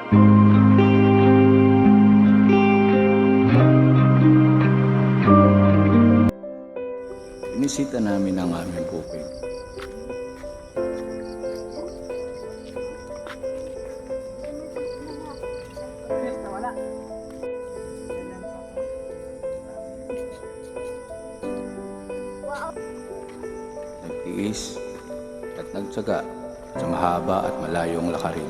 Binisita namin ang aming bukid. Nagtiis at nagtyaga sa mahaba at malayong lakarin.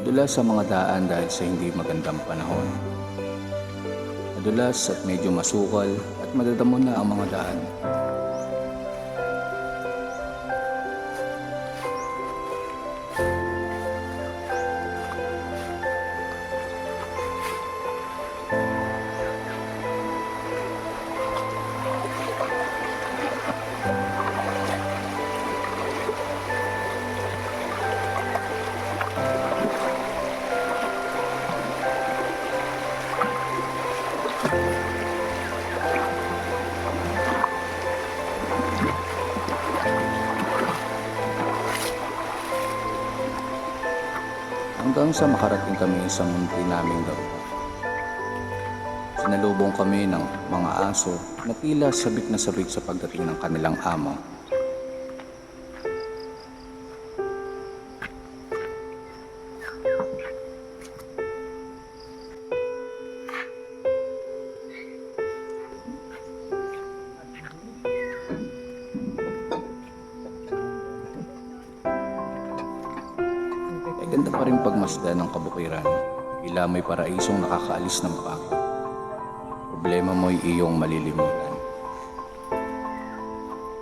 Madulas sa mga daan dahil sa hindi magandang panahon. Madulas at medyo masukal at madadamo na ang mga daan. Hanggang sa makarating kami sa munti naming garupa. Sinalubong kami ng mga aso na tila sabik na sabik sa pagdating ng kanilang amo. Ganda pa rin pagmasdan ng kabukiran, tila may paraisong nakakaalis ng makakot. Problema mo'y iyong malilimutan.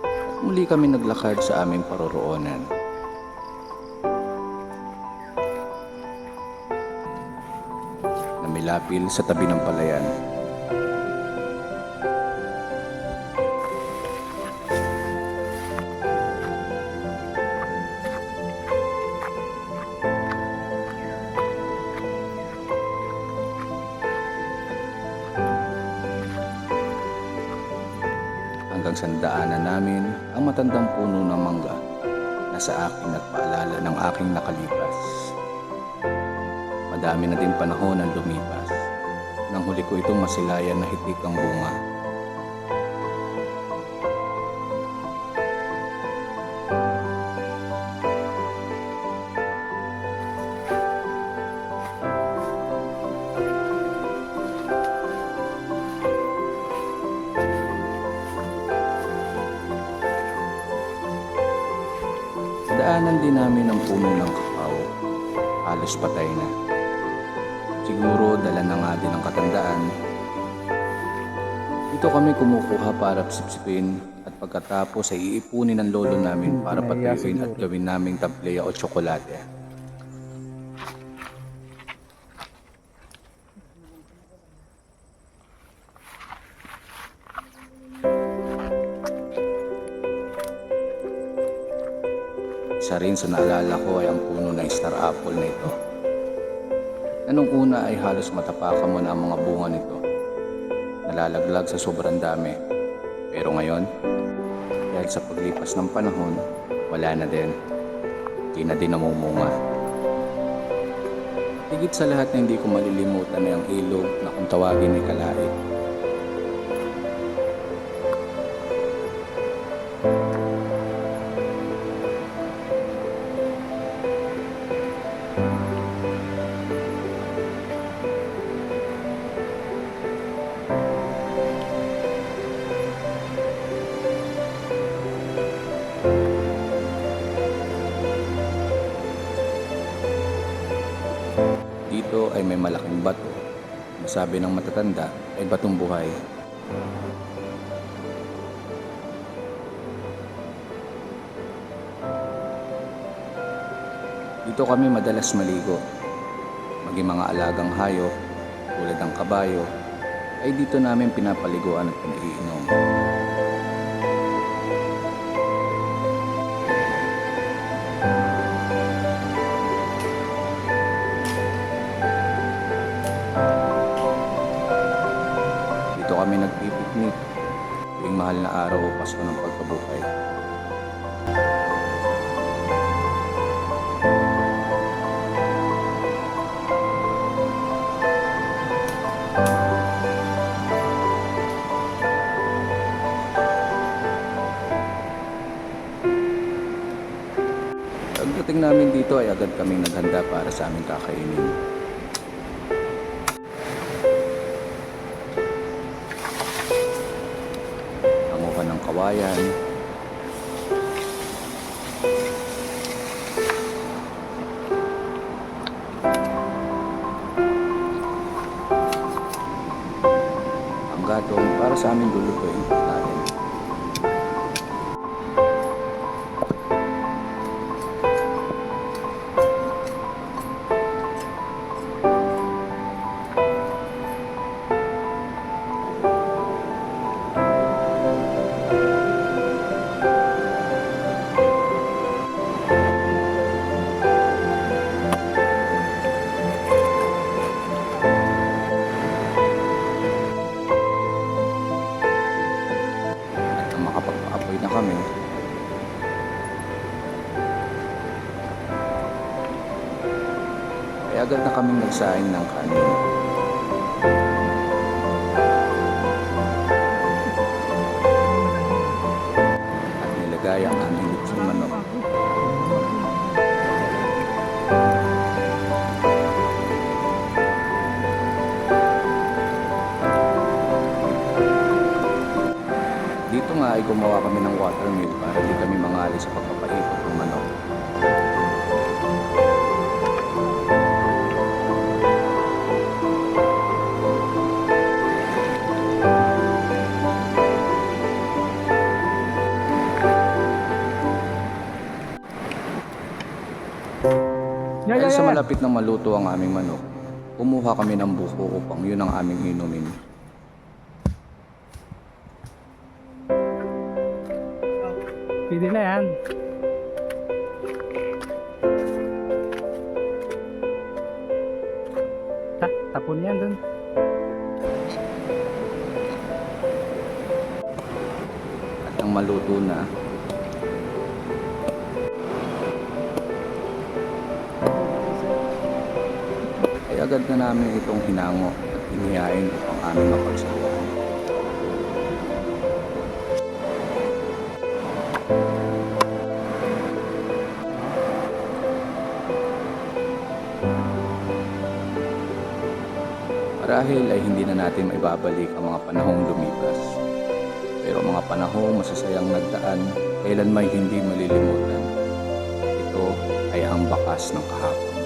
At muli kami naglakad sa aming paroroonan. Namilapil sa tabi ng palayan. Hanggang sandaanan namin ang matandang puno ng mangga na sa akin nagpaalala ng aking nakalipas. Madami na din panahon ang lumipas nang huli ko itong masilayan na hitik ang bunga. Daanan din namin ang puno ng kakao. Halos patay na. Siguro dala na nga din ang katandaan. Dito kami kumukuha para sipsipin at pagkatapos ay iipunin ng lolo namin para patuyuin at gawin naming tableya o tsokolate. Isa rin sa naalala ko ay ang puno ng star apple na ito. Anong una ay halos matapakan mo na ang mga bunga nito. Nalalaglag sa sobrang dami. Pero ngayon, dahil sa paglipas ng panahon, wala na din. Hindi na din namumunga. Higit sa lahat na hindi ko malilimutan ay ang ilog na kung tawagin ay Kalait. Dito ay may malaking bato. Sabi ng matatanda ay batong buhay. Dito Dito kami madalas maligo. Maging mga alagang hayop tulad ng kabayo ay dito namin pinapaliguan at pinaiinom. Dito kami nagpipiknik tuwing mahal na araw o Pasko ng pagkabuhay. Pagdating namin dito ay agad kaming naghanda para sa aming kakainin. Hangukan ng kawayan, ang gatong para sa aming lulutuin natin. Makapagpaapoy na kami. Kaya agad na kaming nagsaing ng kanin. At nilagay ang aming lutsong manok. Dito nga ay gumawa kami ng watermill para di kami mangali sa pagpapaikot ng manok. Dahil sa malapit na maluto ang aming manok, kumuha kami ng buko upang yun ang aming inumin. Pwede na yan. Tapon yan dun. At nang maluto na, ay agad na namin itong hinango at inihain upang aming mapagsaluhan. Marahil ay hindi na natin maibabalik ang mga panahong lumipas. Pero mga panahong masasayang nagdaan, kailan may hindi malilimutan. Ito ay ang bakas ng kahapon.